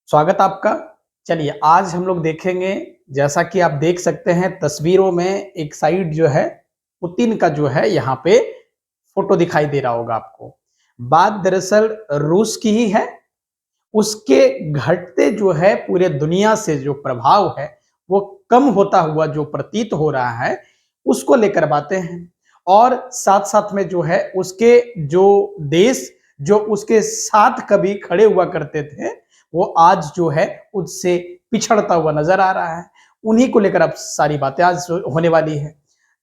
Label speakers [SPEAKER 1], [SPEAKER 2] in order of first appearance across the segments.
[SPEAKER 1] स्वागत आपका। चलिए आज हम लोग देखेंगे, जैसा कि आप देख सकते हैं तस्वीरों में एक साइड जो है पुतिन का जो है यहाँ पे फोटो दिखाई दे रहा होगा आपको। बात दरअसल रूस की ही है। उसके घटते जो है पूरे दुनिया से जो प्रभाव है वो कम होता हुआ जो प्रतीत हो रहा है उसको लेकर बातें हैं। और साथ साथ में जो है उसके जो देश जो उसके साथ कभी खड़े हुआ करते थे वो आज जो है उससे पिछड़ता हुआ नजर आ रहा है। उन्हीं को लेकर अब सारी बातें आज होने वाली है।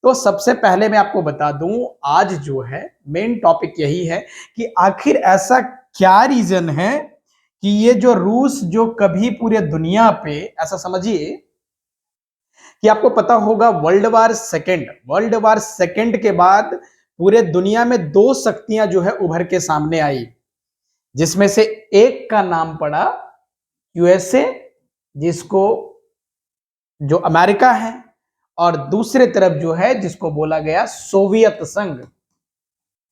[SPEAKER 1] तो सबसे पहले मैं आपको बता दूं, आज जो है मेन टॉपिक यही है कि आखिर ऐसा क्या रीजन है कि ये जो रूस जो कभी पूरे दुनिया पे, ऐसा समझिए कि आपको पता होगा वर्ल्ड वार सेकेंड के बाद पूरे दुनिया में दो शक्तियां जो है उभर के सामने आई, जिसमें से एक का नाम पड़ा यूएसए, जिसको जो अमेरिका है, और दूसरे तरफ जो है जिसको बोला गया सोवियत संघ,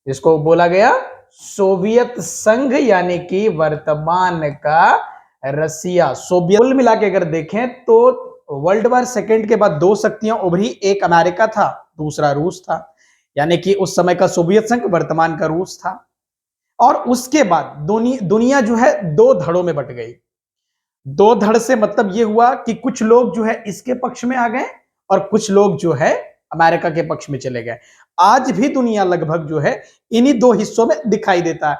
[SPEAKER 1] जिसको बोला गया सोवियत संघ, यानी कि वर्तमान का रसिया। सोवियत कुल मिला के अगर देखें तो वर्ल्ड वार सेकेंड के बाद दो शक्तियां उभरी, एक अमेरिका था, दूसरा रूस था। यानी कि उस समय का सोवियत संघ, वर्तमान का रूस था। और उसके बाद दुनिया जो है दो धड़ों में बट गई। दो धड़ से मतलब ये हुआ कि कुछ लोग जो है इसके पक्ष में आ गए और कुछ लोग जो है अमेरिका के पक्ष में चले गए। आज भी दुनिया लगभग जो है इन्हीं दो हिस्सों में दिखाई देता है।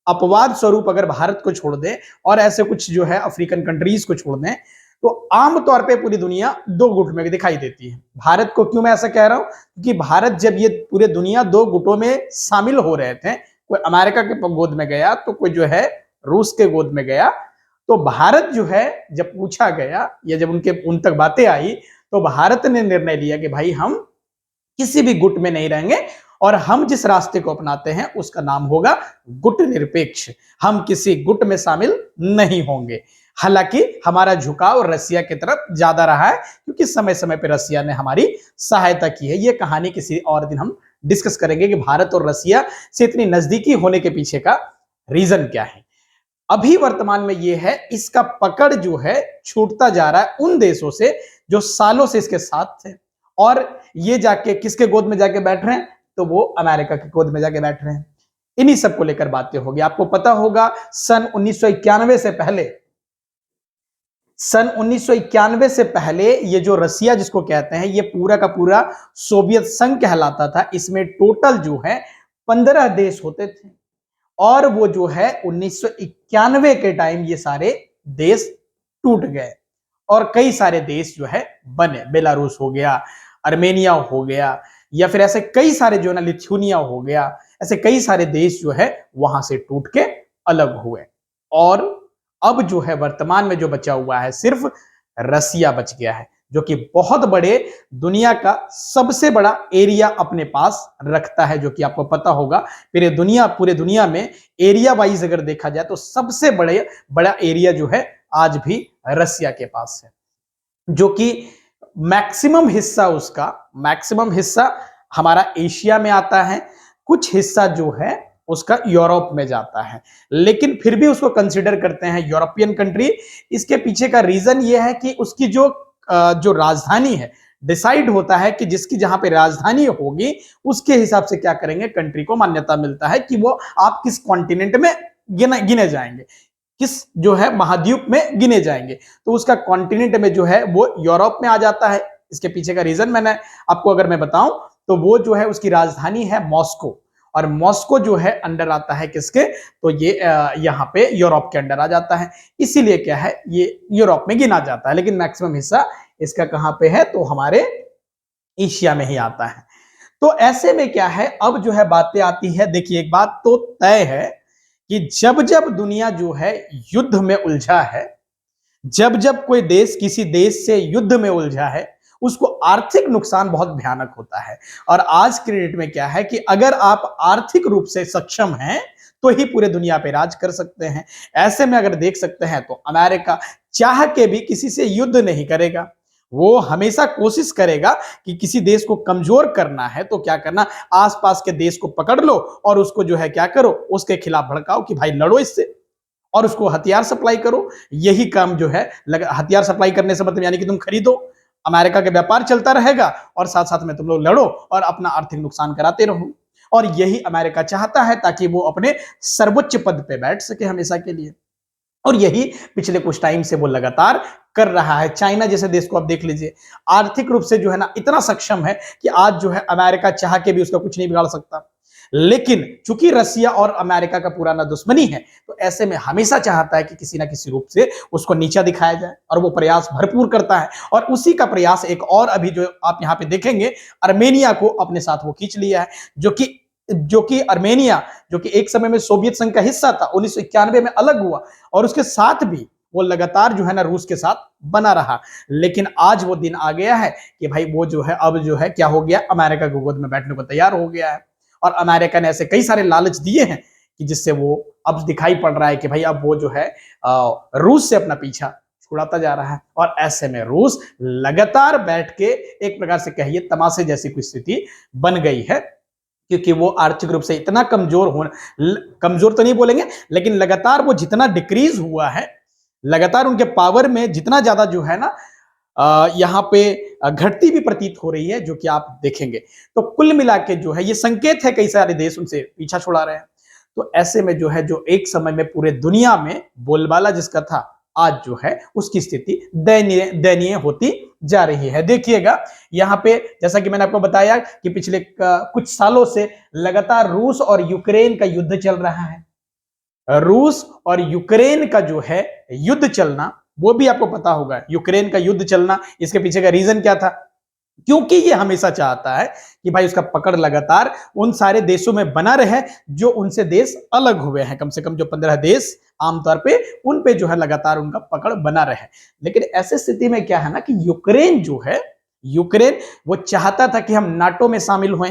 [SPEAKER 1] अपवाद स्वरूप अगर भारत को छोड़ दें और ऐसे कुछ जो है अफ्रीकन कंट्रीज को छोड़ दें तो आमतौर पे पूरी दुनिया दो गुट में दिखाई देती है। भारत को क्यों मैं ऐसा कह रहा हूं, क्योंकि भारत जब ये पूरे दुनिया दो गुटों में शामिल हो रहे थे, कोई अमेरिका के गोद में गया तो कोई जो है रूस के गोद में गया, तो भारत जो है जब पूछा गया या जब उन तक बातें आई तो भारत ने निर्णय लिया कि भाई हम किसी भी गुट में नहीं रहेंगे और हम जिस रास्ते को अपनाते हैं उसका नाम होगा गुट निरपेक्ष। हम किसी गुट में शामिल नहीं होंगे। हालांकि हमारा झुकाव रसिया की तरफ ज्यादा रहा है, क्योंकि समय समय पर रसिया ने हमारी सहायता की है। ये कहानी किसी और दिन हम डिस्कस करेंगे कि भारत और रसिया से इतनी नजदीकी होने के पीछे का रीजन क्या है। अभी वर्तमान में ये है, इसका पकड़ जो है छूटता जा रहा है उन देशों से जो सालों से इसके साथ थे, और ये जाके किसके गोद में जाके बैठ रहे हैं, तो वो अमेरिका के गोद में जाके बैठ रहे हैं। इन्हीं सब को लेकर बातें होगी। आपको पता होगा सन 1991 से पहले ये जो रसिया जिसको कहते हैं ये पूरा का पूरा सोवियत संघ कहलाता था। इसमें टोटल जो है 15 देश होते थे, और वो जो है 1991 के टाइम ये सारे देश टूट गए और कई सारे देश जो है बने। बेलारूस हो गया, अर्मेनिया हो गया, या फिर ऐसे कई सारे जो ना लिथुनिया हो गया, ऐसे कई सारे देश जो है वहां से टूट के अलग हुए। और अब जो है वर्तमान में जो बचा हुआ है सिर्फ रसिया बच गया है, जो कि बहुत बड़े दुनिया का सबसे बड़ा एरिया अपने पास रखता है, जो कि आपको पता होगा पूरे दुनिया में एरिया वाइज अगर देखा जाए तो सबसे बड़ा एरिया जो है आज भी रसिया के पास है, जो कि मैक्सिमम हिस्सा हमारा एशिया में आता है, कुछ हिस्सा जो है उसका यूरोप में जाता है, लेकिन फिर भी उसको कंसीडर करते हैं यूरोपियन कंट्री। इसके पीछे का रीजन ये है कि उसकी जो राजधानी है, डिसाइड होता है कि जिसकी जहां पे राजधानी होगी उसके हिसाब से क्या करेंगे, कंट्री को मान्यता मिलता है कि वो आप किस कॉन्टिनेंट में गिने जाएंगे, किस जो है महाद्वीप में गिने जाएंगे। तो उसका कॉन्टिनेंट में जो है वो यूरोप में आ जाता है। इसके पीछे का रीजन मैंने आपको अगर मैं बताऊं तो वो जो है उसकी राजधानी है मॉस्को, और मॉस्को जो है अंडर आता है किसके, तो ये यहाँ पे यूरोप के अंडर आ जाता है। इसीलिए क्या है ये यूरोप में गिना जाता है, लेकिन मैक्सिमम हिस्सा इसका कहां पे है, तो हमारे एशिया में ही आता है। तो ऐसे में क्या है, अब जो है बातें आती है। देखिए एक बात तो तय है कि जब जब दुनिया जो है युद्ध में उलझा है, जब जब कोई देश किसी देश से युद्ध में उलझा है, उसको आर्थिक नुकसान बहुत भयानक होता है। और आज के डेट में क्या है कि अगर आप आर्थिक रूप से सक्षम हैं तो ही पूरे दुनिया पे राज कर सकते हैं। ऐसे में अगर देख सकते हैं तो अमेरिका चाह के भी किसी से युद्ध नहीं करेगा। वो हमेशा कोशिश करेगा कि किसी देश को कमजोर करना है तो क्या करना, आसपास के देश को पकड़ लो और उसको जो है क्या करो, उसके खिलाफ भड़काओ कि भाई लड़ो इससे। और उसको हथियार सप्लाई करो। यही काम जो है हथियार सप्लाई करने से मतलब यानी कि तुम खरीदो, अमेरिका का व्यापार चलता रहेगा और साथ साथ में तुम लोग लड़ो और अपना आर्थिक नुकसान कराते रहो। और यही अमेरिका चाहता है ताकि वो अपने सर्वोच्च पद पे बैठ सके हमेशा के लिए। और यही पिछले कुछ टाइम से वो लगातार कर रहा है। चाइना जैसे देश को आप देख लीजिए, आर्थिक रूप से जो है ना इतना सक्षम है कि आज जो है अमेरिका चाह के भी उसका कुछ नहीं बिगाड़ सकता। लेकिन चूंकि रसिया और अमेरिका का पुराना दुश्मनी है, तो ऐसे में हमेशा चाहता है कि किसी ना किसी रूप से उसको नीचा दिखाया जाए और वो प्रयास भरपूर करता है। और उसी का प्रयास एक और अभी जो आप यहां पे देखेंगे, अर्मेनिया को अपने साथ वो खींच लिया है, जो कि अर्मेनिया जो कि एक समय में सोवियत संघ का हिस्सा था, 1991 में अलग हुआ और उसके साथ भी वो लगातार जो है ना रूस के साथ बना रहा। लेकिन आज वो दिन आ गया है कि भाई वो जो है अब जो है क्या हो गया, अमेरिका की गोद में बैठने को तैयार हो गया है। और अमेरिका ने ऐसे कई सारे लालच दिए हैं कि जिससे वो अब दिखाई पड़ रहा है कि भाई अब वो जो है रूस से अपना पीछा छुड़ाता जा रहा है। और ऐसे में रूस लगातार बैठ के एक प्रकार से कहिए तमाशे जैसी कोई स्थिति बन गई है, क्योंकि वो आर्थिक रूप से इतना कमजोर तो नहीं बोलेंगे, लेकिन लगातार वो जितना डिक्रीज हुआ है, लगातार उनके पावर में जितना ज्यादा जो है ना यहाँ पे घटती भी प्रतीत हो रही है, जो कि आप देखेंगे। तो कुल मिला के जो है ये संकेत है कई सारे देश उनसे पीछा छुड़ा रहे हैं। तो ऐसे में जो है जो एक समय में पूरे दुनिया में बोलबाला जिसका था, आज जो है उसकी स्थिति दयनीय होती जा रही है। देखिएगा यहाँ पे जैसा कि मैंने आपको बताया कि पिछले कुछ सालों से लगातार रूस और यूक्रेन का युद्ध चल रहा है। रूस और यूक्रेन का जो है युद्ध चलना, वो भी आपको पता होगा, यूक्रेन का युद्ध चलना इसके पीछे का रीजन क्या था, क्योंकि ये हमेशा चाहता है कि भाई उसका पकड़ लगातार उन सारे देशों में बना रहे जो उनसे देश अलग हुए हैं। कम से कम जो 15 देश आमतौर पे उन पे जो है लगातार उनका पकड़ बना रहे। लेकिन ऐसे स्थिति में क्या है ना कि यूक्रेन जो है, यूक्रेन वो चाहता था कि हम नाटो में शामिल हुए।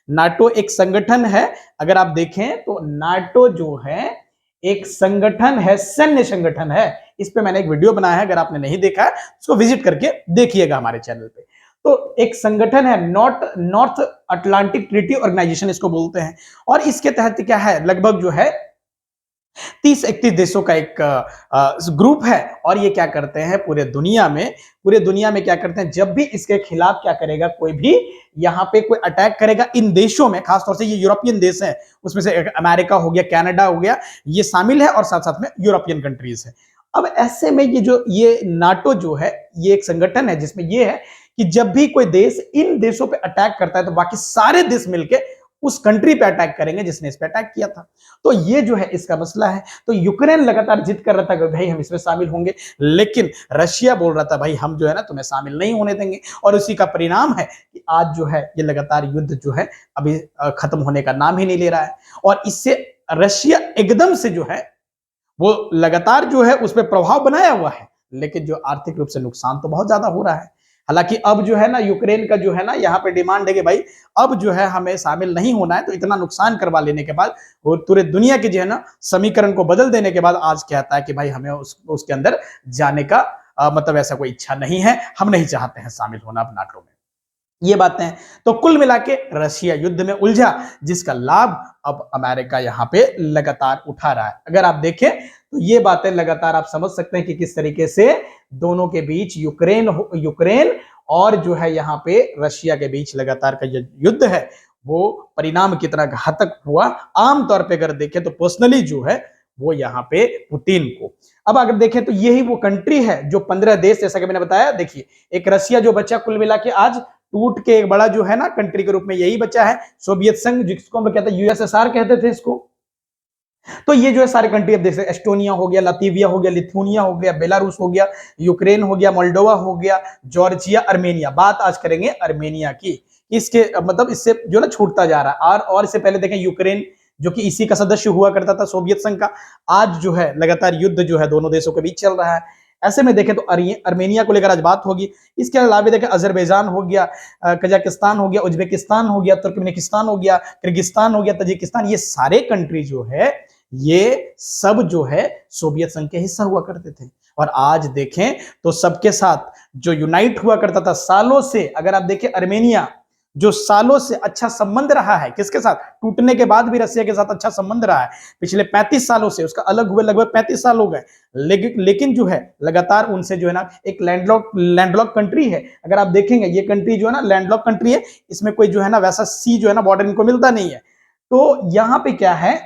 [SPEAKER 1] नाटो एक संगठन है, अगर आप देखें तो नाटो जो है एक संगठन है, सैन्य संगठन है। इस पे मैंने एक वीडियो बनाया है, अगर आपने नहीं देखा है उसको विजिट करके देखिएगा हमारे चैनल पे। तो एक संगठन है, नॉर्थ अटलांटिक ट्रीटी ऑर्गेनाइजेशन इसको बोलते हैं। और इसके तहत क्या है, लगभग जो है 30-31 देशों का एक ग्रुप है। और ये क्या करते हैं पूरे दुनिया में क्या करते हैं, जब भी इसके खिलाफ क्या करेगा, कोई भी यहाँ पे कोई अटैक करेगा इन देशों में, खासतौर से ये यूरोपियन देश है, उसमें से अमेरिका हो गया, कनाडा हो गया, ये शामिल है और साथ साथ में यूरोपियन कंट्रीज है। अब ऐसे में ये नाटो जो है ये एक संगठन है जिसमें ये है कि जब भी कोई देश इन देशों पे अटैक करता है तो बाकी सारे देश मिलके उस कंट्री पे अटैक करेंगे जिसने इस पे अटैक किया था। तो ये जो है इसका मसला है। तो यूक्रेन लगातार जिद कर रहा था कि भाई हम इसमें शामिल होंगे, लेकिन रशिया बोल रहा था भाई हम जो है ना तुम्हें शामिल नहीं होने देंगे। और उसी का परिणाम है कि आज जो है ये लगातार युद्ध जो है अभी खत्म होने का नाम ही नहीं ले रहा है। और इससे रशिया एकदम से जो है वो लगातार जो है उस पर प्रभाव बनाया हुआ है, लेकिन जो आर्थिक रूप से नुकसान तो बहुत ज्यादा हो रहा है। हालांकि अब जो है ना यूक्रेन का जो है ना यहाँ पे डिमांड है कि भाई अब जो है हमें शामिल नहीं होना है। तो इतना नुकसान करवा लेने के बाद वो पूरे दुनिया के जो है ना समीकरण को बदल देने के बाद आज कहता है कि भाई हमें उसके अंदर जाने का मतलब ऐसा कोई इच्छा नहीं है, हम नहीं चाहते हैं शामिल होना अब नाटो में। ये बातें हैं। तो कुल मिला के रशिया युद्ध में उलझा, जिसका लाभ अब अमेरिका यहाँ पे लगातार उठा रहा है। अगर आप देखें तो ये बातें लगातार आप समझ सकते हैं कि किस तरीके से दोनों के बीच यूक्रेन और जो है यहाँ पे रशिया के बीच लगातार का युद्ध है वो परिणाम कितना घातक हुआ। आमतौर पे अगर देखें तो पर्सनली जो है वो यहाँ पे पुतिन को, अब अगर देखें तो यही वो कंट्री है जो 15 देश, जैसा कि मैंने बताया, देखिए एक रशिया जो बच्चा कुल मिला के आज टूट के एक बड़ा जो है ना कंट्री के रूप में यही बचा है, सोवियत संघ जिसको हम लोग कहते हैं यूएसएसआर कहते थे इसको। तो ये जो है सारे कंट्री अब देखते हैं, एस्टोनिया हो गया, लातविया हो गया, लिथुनिया हो गया, बेलारूस हो गया, यूक्रेन हो गया, मोल्डोवा हो गया, जॉर्जिया, अर्मेनिया। बात आज करेंगे अर्मेनिया की, इसके मतलब इससे जो ना छूटता जा रहा है। और इससे पहले देखें यूक्रेन जो कि इसी का सदस्य हुआ करता था सोवियत संघ का, आज जो है लगातार युद्ध जो है दोनों देशों के बीच चल रहा है। ऐसे में देखें तो अर्मेनिया को लेकर आज बात होगी। इसके अलावा देखें अजरबैजान हो गया, कजाकिस्तान हो गया, उज्बेकिस्तान हो गया, तुर्कमेनिस्तान हो गया, किर्गिस्तान हो गया, तजिकिस्तान, ये सारे कंट्री जो है ये सब जो है सोवियत संघ के हिस्सा हुआ करते थे। और आज देखें तो सबके साथ जो यूनाइट हुआ करता था सालों से, अगर आप देखें अर्मेनिया जो सालों से अच्छा संबंध रहा है, किसके साथ, टूटने के बाद भी रसिया के साथ अच्छा संबंध रहा है पिछले 35 सालों से, उसका अलग हुए लगभग 35 साल हो गए, लेकिन जो है लगातार उनसे जो है ना, एक लैंडलॉक कंट्री है, अगर आप देखेंगे ये कंट्री जो है ना लैंडलॉक कंट्री है, इसमें कोई जो है ना वैसा सी जो है ना बॉर्डर इनको मिलता नहीं है। तो यहां पे क्या है,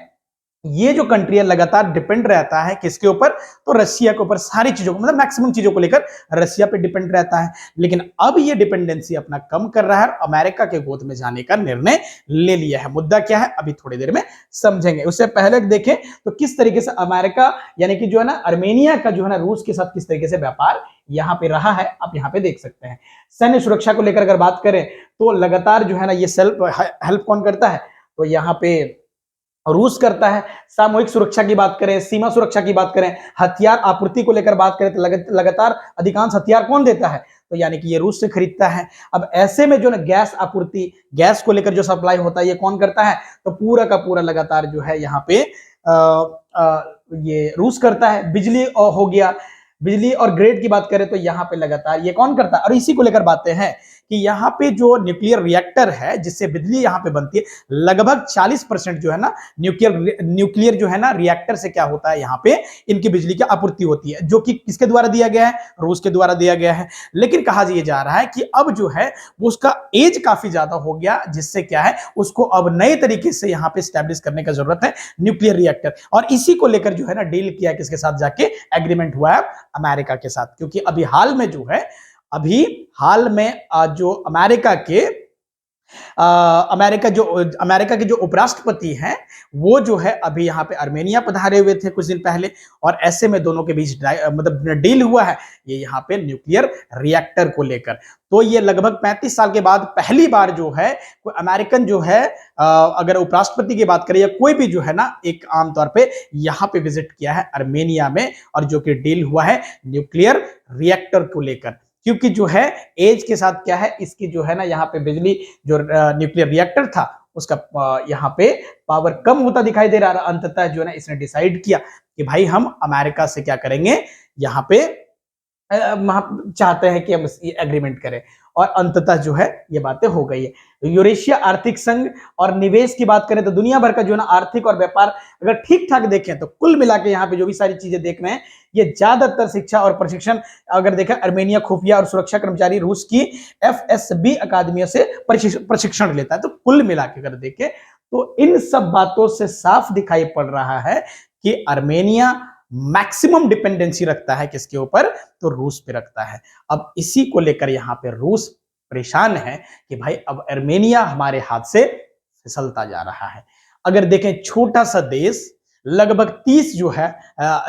[SPEAKER 1] ये जो कंट्री है लगातार डिपेंड रहता है किसके ऊपर, तो रशिया के ऊपर, सारी चीजों को, मतलब मैक्सिमम चीजों को लेकर रशिया पे डिपेंड रहता है। लेकिन अब ये डिपेंडेंसी अपना कम कर रहा है और अमेरिका के गोद में जाने का निर्णय ले लिया है। मुद्दा क्या है अभी थोड़ी देर में समझेंगे। उससे पहले देखें तो किस तरीके से अमेरिका यानी कि जो है ना अर्मेनिया का जो है ना रूस के साथ किस तरीके से व्यापार यहां पे रहा है, आप यहां पे देख सकते हैं। सैन्य सुरक्षा को लेकर अगर बात करें तो लगातार जो है ना ये हेल्प कौन करता है, तो यहां पे रूस करता है। सामूहिक सुरक्षा की बात करें, सीमा सुरक्षा की बात करें, हथियार आपूर्ति को लेकर बात करें तो लगातार अधिकांश हथियार कौन देता है, तो यानी कि ये रूस से खरीदता है। अब ऐसे में जो ना गैस आपूर्ति, गैस को लेकर जो सप्लाई होता है ये कौन करता है, तो पूरा का पूरा लगातार जो है यहाँ पे ये रूस करता है। बिजली हो गया, बिजली और ग्रेड की बात करें तो यहाँ पे लगातार ये कौन करता है। और इसी को लेकर बातें हैं कि यहाँ पे जो न्यूक्लियर रिएक्टर है जिससे बिजली यहाँ पे बनती है, लगभग 40% जो है ना न्यूक्लियर जो है ना रिएक्टर से क्या होता है, यहाँ पे इनकी बिजली की आपूर्ति होती है, जो कि किसके द्वारा दिया गया है, रूस के द्वारा दिया गया है। लेकिन कहा यह जा रहा है कि अब जो है वो उसका एज काफी ज्यादा हो गया, जिससे क्या है उसको अब नए तरीके से यहाँ पे स्टैब्लिश करने का जरूरत है न्यूक्लियर रिएक्टर। और इसी को लेकर जो है ना डील किया किसके साथ, जाके एग्रीमेंट हुआ है अमेरिका के साथ। क्योंकि अभी हाल में जो है, अभी हाल में जो अमेरिका के जो उपराष्ट्रपति हैं वो जो है अभी यहाँ पे अर्मेनिया पधारे हुए थे कुछ दिन पहले, और ऐसे में दोनों के बीच मतलब डील हुआ है ये यहाँ पे न्यूक्लियर रिएक्टर को लेकर। तो ये लगभग 35 साल के बाद पहली बार जो है कोई अमेरिकन जो है अगर उपराष्ट्रपति की बात करें या कोई भी जो है ना एक आमतौर पे यहाँ पे विजिट किया है अर्मेनिया में, और जो कि डील हुआ है न्यूक्लियर रिएक्टर को लेकर। क्योंकि जो है एज के साथ क्या है, इसकी जो है ना यहाँ पे बिजली जो न्यूक्लियर रिएक्टर था उसका यहाँ पे पावर कम होता दिखाई दे रहा है। अंततः जो है ना इसने डिसाइड किया कि भाई हम अमेरिका से क्या करेंगे, यहाँ पे चाहते हैं कि हम ये एग्रीमेंट करें, और अंततः जो है ये बातें हो गई है। यूरेशिया आर्थिक संघ और निवेश की बात करें तो दुनिया भर का जो है ना आर्थिक और व्यापार अगर ठीक ठाक देखें तो कुल मिला के यहाँ पे जो भी सारी चीजें देख रहे हैं ये ज्यादातर शिक्षा और प्रशिक्षण, अगर देखें अर्मेनिया खुफिया और सुरक्षा कर्मचारी रूस की FSB अकादमियों से प्रशिक्षण लेता है। तो कुल मिला के अगर देखें तो इन सब बातों से साफ दिखाई पड़ रहा है कि अर्मेनिया मैक्सिमम डिपेंडेंसी रखता है किसके ऊपर, तो रूस पे रखता है। अब इसी को लेकर यहाँ पे रूस परेशान है कि भाई अब अर्मेनिया हमारे हाथ से फिसलता जा रहा है। अगर देखें छोटा सा देश, लगभग 30 जो है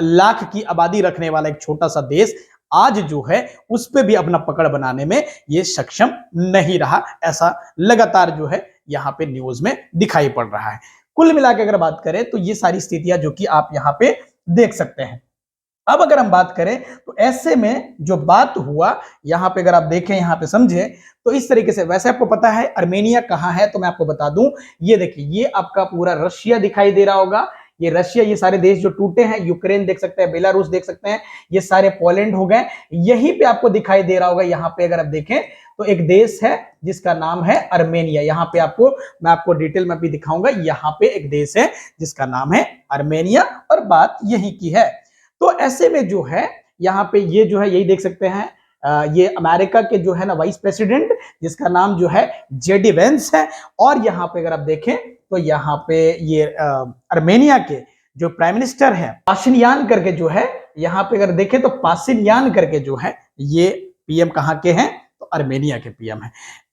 [SPEAKER 1] लाख की आबादी रखने वाला एक छोटा सा देश आज जो है उस पे भी अपना पकड़ बनाने में ये सक्षम नहीं रहा, ऐसा लगातार जो है यहाँ पे न्यूज में दिखाई पड़ रहा है। कुल मिलाकर अगर बात करें तो ये सारी स्थितियां जो कि आप यहाँ पे देख सकते हैं। अब अगर हम बात करें तो ऐसे में जो बात हुआ यहाँ पे, अगर आप देखें यहाँ पे समझे तो इस तरीके से, वैसे आपको पता है अर्मेनिया कहाँ है, तो मैं आपको बता दूं, ये देखिए ये आपका पूरा रशिया दिखाई दे रहा होगा, ये रशिया, ये सारे देश जो टूटे हैं, यूक्रेन देख सकते हैं, बेलारूस देख सकते हैं, ये सारे पोलैंड हो गए, यहीं पे आपको दिखाई दे रहा होगा। यहाँ पे अगर आप देखें तो एक देश है जिसका नाम है अर्मेनिया, यहाँ पे मैं आपको डिटेल में भी दिखाऊंगा। यहाँ पे एक देश है जिसका नाम है अर्मेनिया और बात यही की है। तो ऐसे में जो है यहाँ पे ये जो है यही देख सकते हैं, ये अमेरिका के जो है ना वाइस प्रेसिडेंट जिसका नाम जो है JD वेंस है, और यहाँ पे अगर आप देखें तो यहाँ पे ये अर्मेनिया के जो प्राइम मिनिस्टर है पाशिनयान करके जो है, यहाँ पे अगर देखें तो पाशिनयान करके जो है ये PM कहाँ के हैं, तो अर्मेनिया के PM है।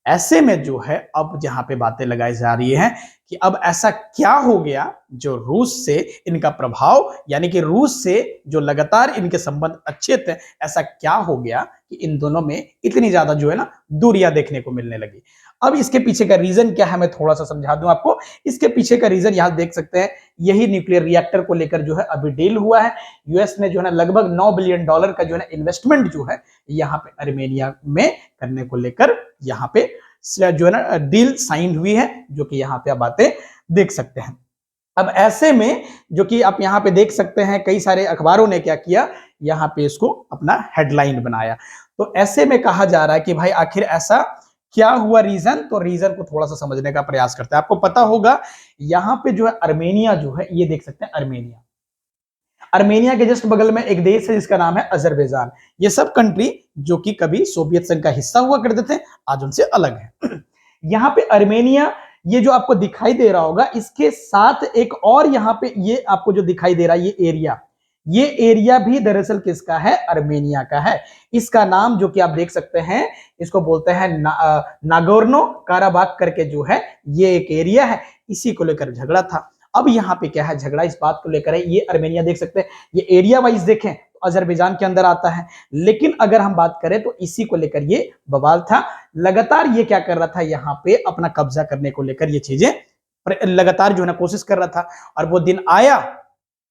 [SPEAKER 1] ऐसे में जो है अब जहां पे बातें लगाई जा रही हैं कि अब ऐसा क्या हो गया जो रूस से इनका प्रभाव, यानी कि रूस से जो लगातार इनके संबंध अच्छे थे, ऐसा क्या हो गया कि इन दोनों में इतनी ज्यादा जो है ना दूरियां देखने को मिलने लगी। अब इसके पीछे का रीजन क्या है मैं थोड़ा सा समझा दूं आपको। इसके पीछे का रीजन यहां देख सकते हैं, यही न्यूक्लियर रिएक्टर को लेकर जो है अभी डील हुआ है। यूएस ने जो है ना लगभग $9 बिलियन का जो है इन्वेस्टमेंट जो है यहाँ पे अर्मेनिया में करने को लेकर यहाँ पे जो है ना डील साइन हुई है, जो कि यहाँ पे आप बातें देख सकते हैं। अब ऐसे में जो कि आप यहाँ पे देख सकते हैं कई सारे अखबारों ने क्या किया, यहाँ पे इसको अपना हेडलाइन बनाया। तो ऐसे में कहा जा रहा है कि भाई आखिर ऐसा क्या हुआ रीजन, तो रीजन को थोड़ा सा समझने का प्रयास करते हैं। आपको पता होगा यहां पे जो है अर्मेनिया जो है, ये देख सकते हैं अर्मेनिया, अर्मेनिया के जस्ट बगल में एक देश है जिसका नाम है अजरबैजान। ये सब कंट्री जो कि कभी सोवियत संघ का हिस्सा हुआ करते थे, आज उनसे अलग है। यहां पे अर्मेनिया, ये जो आपको दिखाई दे रहा होगा, इसके साथ एक और यहां पे ये आपको जो दिखाई दे रहा है ये एरिया भी दरअसल किसका है, अर्मेनिया का है। इसका नाम जो कि आप देख सकते हैं, इसको बोलते हैं नागोर्नो काराबाख करके जो है, ये एक एरिया है, इसी को लेकर झगड़ा था। अब यहाँ पे क्या है, झगड़ा इस बात को लेकर है, ये अर्मेनिया देख सकते हैं, ये एरिया वाइज देखें तो अजरबैजान के अंदर आता है, लेकिन अगर हम बात करें तो इसी को लेकर ये बवाल था। लगातार ये क्या कर रहा था, यहाँ पे अपना कब्जा करने को लेकर ये चीजें लगातार जो है ना कोशिश कर रहा था। और वो दिन आया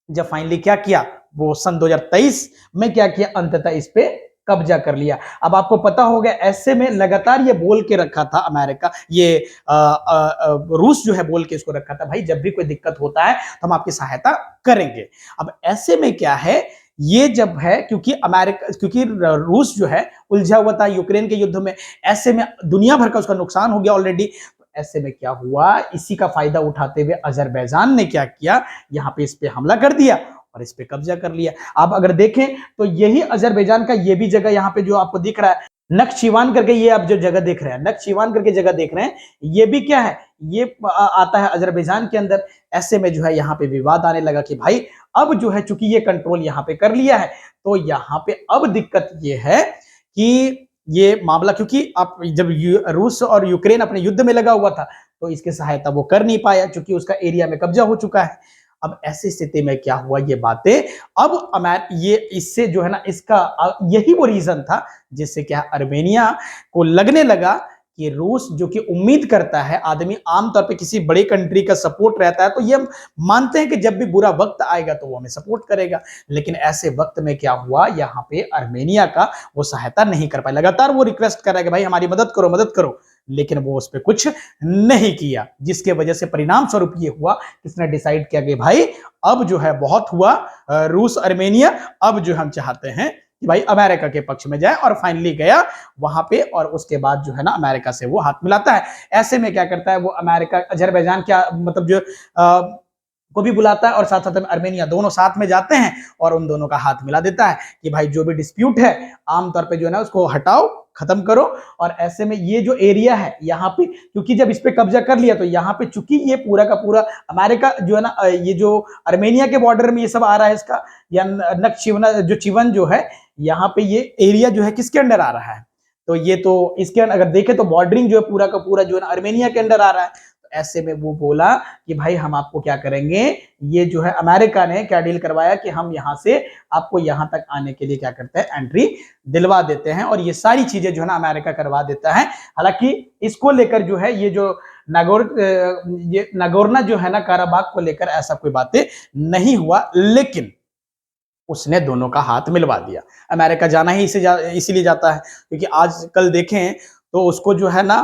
[SPEAKER 1] जब फाइनली क्या किया, वो सन 2023 में क्या किया, अंततः इस पे कब्जा कर लिया। अब आपको पता होगा ऐसे में लगातार ये बोल के रखा था अमेरिका, ये रूस जो है बोल के इसको रखा था, भाई जब भी कोई दिक्कत होता है तो हम आपकी सहायता करेंगे। अब ऐसे में क्या है, ये जब है क्योंकि रूस जो है उलझा हुआ था यूक्रेन के युद्ध में, ऐसे में दुनिया भर का उसका नुकसान हो गया ऑलरेडी। ऐसे में क्या हुआ, इसी का फायदा उठाते हुए अजरबैजान ने क्या किया, यहाँ पे इस पे हमला कर दिया और इस पे कब्जा कर लिया। आप अगर देखें तो यही अजरबैजान का ये भी जगह यहाँ पे जो आपको दिख रहा है नक्शिवान करके, ये आप जो जगह देख रहे हैं नक्शिवान करके जगह देख रहे हैं, ये भी क्या है, ये आता है अजरबैजान के अंदर। ऐसे में जो है यहाँ पे विवाद आने लगा कि भाई अब जो है चूंकि ये कंट्रोल यहाँ पे कर लिया है, तो यहाँ पे अब दिक्कत ये है कि ये मामला, क्योंकि आप जब रूस और यूक्रेन अपने युद्ध में लगा हुआ था तो इसकी सहायता वो कर नहीं पाया, क्योंकि उसका एरिया में कब्जा हो चुका है। अब ऐसी स्थिति में क्या हुआ, ये बातें अब ये इससे जो है ना, इसका यही वो रीजन था जिससे क्या अर्मेनिया को लगने लगा कि रूस जो कि उम्मीद करता है, आदमी आमतौर पे किसी बड़ी कंट्री का सपोर्ट रहता है तो ये मानते हैं कि जब भी बुरा वक्त आएगा तो वो हमें सपोर्ट करेगा, लेकिन ऐसे वक्त में क्या हुआ, यहाँ पे अर्मेनिया का वो सहायता नहीं कर पाए। लगातार वो रिक्वेस्ट कर रहा है कि भाई हमारी मदद करो, लेकिन वो उस पर कुछ नहीं किया, जिसके वजह से परिणाम स्वरूप ये हुआ, किसने डिसाइड किया कि भाई अब जो है बहुत हुआ, रूस अर्मेनिया, अब जो हम चाहते हैं कि भाई अमेरिका के पक्ष में जाए, और फाइनली गया वहां पे, और उसके बाद जो है ना अमेरिका से वो हाथ मिलाता है। ऐसे में क्या करता है वो, अमेरिका अजरबैजान क्या मतलब जो को भी बुलाता है और साथ साथ में अर्मेनिया, दोनों साथ में जाते हैं और उन दोनों का हाथ मिला देता है कि भाई जो भी डिस्प्यूट है आमतौर पे जो है ना उसको हटाओ, खत्म करो। और ऐसे में ये जो एरिया है यहाँ पे, क्योंकि जब इस पे कब्जा कर लिया तो यहाँ पे चूंकि ये पूरा का पूरा अमेरिका जो है ना, ये जो अर्मेनिया के बॉर्डर में ये सब आ रहा है इसका, या नक्शिवना जो चिवन जो है, यहाँ पे ये एरिया जो है किसके अंडर आ रहा है, तो ये तो इसके अगर देखें तो बॉर्डरिंग जो है पूरा का पूरा जो है ना अर्मेनिया के अंडर आ रहा है। ऐसे में वो बोला कि भाई हम आपको क्या करेंगे, ये जो है अमेरिका ने क्या डील करवाया कि हम यहां से आपको यहां तक आने के लिए क्या करते हैं, एंट्री दिलवा देते हैं, और ये सारी चीजें जो है ना अमेरिका करवा देता है। हालांकि इसको लेकर जो है ये जो ये नागोर्नो जो है ना काराबाख को लेकर ऐसा कोई बातें नहीं हुआ, लेकिन उसने दोनों का हाथ मिलवा दिया। अमेरिका जाना ही इसीलिए जाता है क्योंकि आजकल देखें तो उसको जो है ना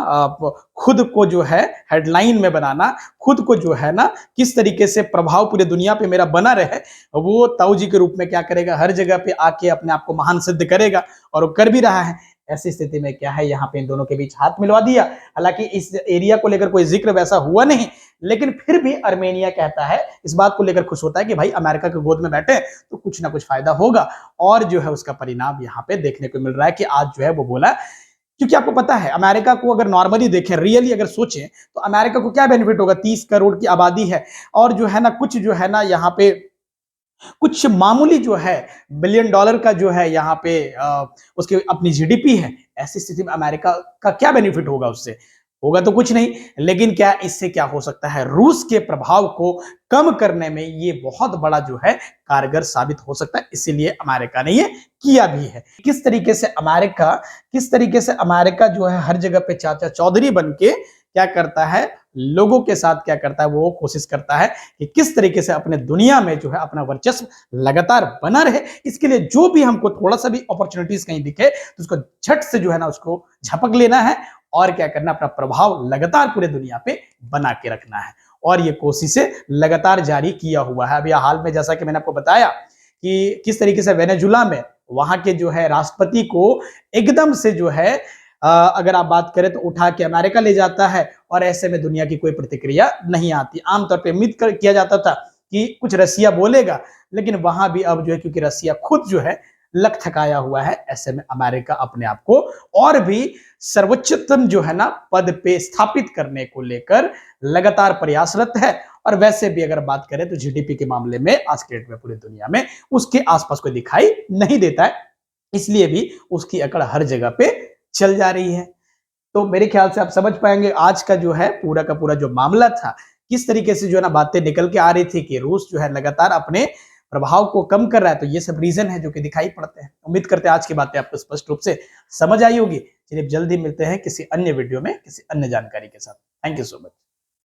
[SPEAKER 1] खुद को जो है हेडलाइन में बनाना, खुद को जो है ना किस तरीके से प्रभाव पूरे दुनिया पे मेरा बना रहे, वो ताऊ जी के रूप में क्या करेगा, हर जगह पे आके अपने आप को महान सिद्ध करेगा, और वो कर भी रहा है। ऐसी स्थिति में क्या है, यहाँ पे इन दोनों के बीच हाथ मिलवा दिया। हालांकि इस एरिया को लेकर कोई जिक्र वैसा हुआ नहीं, लेकिन फिर भी अर्मेनिया कहता है, इस बात को लेकर खुश होता है कि भाई अमेरिका के गोद में बैठे तो कुछ ना कुछ फायदा होगा, और जो है उसका परिणाम यहाँ पे देखने को मिल रहा है कि आज जो है वो बोला, क्योंकि आपको पता है अमेरिका को अगर नॉर्मली देखें, रियली अगर सोचें तो अमेरिका को क्या बेनिफिट होगा, 30 करोड़ की आबादी है, और जो है ना कुछ जो है ना यहाँ पे कुछ मामूली जो है बिलियन डॉलर का जो है यहाँ पे उसकी अपनी जीडीपी है। ऐसी स्थिति में अमेरिका का क्या बेनिफिट होगा, उससे होगा तो कुछ नहीं, लेकिन क्या इससे क्या हो सकता है, रूस के प्रभाव को कम करने में ये बहुत बड़ा जो है कारगर साबित हो सकता है। इसीलिए अमेरिका ने ये किया भी है। किस तरीके से अमेरिका जो है हर जगह पे चाचा चौधरी बन के क्या करता है, लोगों के साथ क्या करता है, वो कोशिश करता है कि किस तरीके से अपने दुनिया में जो है अपना वर्चस्व लगातार बना रहे। इसके लिए जो भी हमको थोड़ा सा भी अपॉर्चुनिटीज कहीं दिखे तो उसको झट से जो है ना उसको झपक लेना है, और क्या करना, अपना प्रभाव लगातार पूरे दुनिया पे बना के रखना है। और ये कोशिशें लगातार जारी किया हुआ है। अभी हाल में जैसा कि मैंने आपको बताया कि किस तरीके से वेनेजुला में वहां के जो है राष्ट्रपति को एकदम से जो है अगर आप बात करें तो उठा के अमेरिका ले जाता है और ऐसे में दुनिया की कोई प्रतिक्रिया नहीं आती। आमतौर पर उम्मीद किया जाता था कि कुछ रसिया बोलेगा, लेकिन वहां भी अब जो है क्योंकि रसिया खुद जो है लक थकाया हुआ है, ऐसे में अमेरिका अपने आप को और भी सर्वोच्चतम जो है ना पद पे स्थापित करने को लेकर लगातार प्रयासरत है। और वैसे भी अगर बात करें तो जीडीपी के मामले में आज के डेट में पूरी दुनिया में उसके आसपास कोई दिखाई नहीं देता है, इसलिए भी उसकी अकड़ हर जगह पे चल जा रही है। तो मेरे ख्याल से आप समझ पाएंगे आज का जो है पूरा का पूरा जो मामला था, किस तरीके से जो है ना बातें निकल के आ रही थी कि रूस जो है लगातार अपने प्रभाव को कम कर रहा है। तो ये सब रीजन है जो कि दिखाई पड़ते हैं। उम्मीद करते हैं आज की बातें आपको स्पष्ट रूप से समझ आई होगी। चलिए जल्दी मिलते हैं किसी अन्य वीडियो में किसी अन्य जानकारी के साथ। Thank you so much.